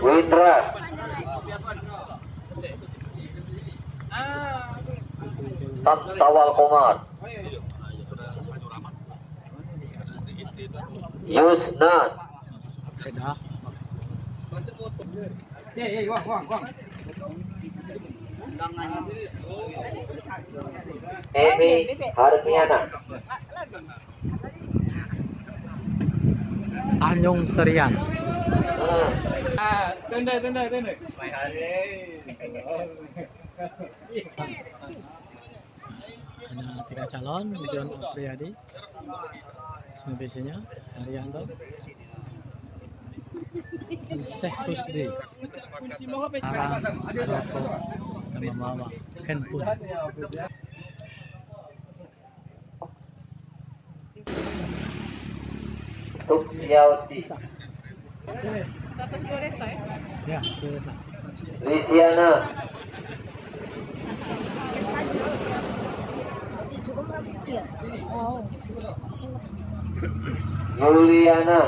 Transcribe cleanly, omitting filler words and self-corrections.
Windra, Sawal Komar, Yusna, Emi Harmiana, Anyong Serian. Tenda. Ada 3 calon, John Priyadi, biasanya Haryanto, Syekh Rusdi, Roko, dan membawa handphone. Suksiawati, Ya, selesai. Lisiana, Yuliana,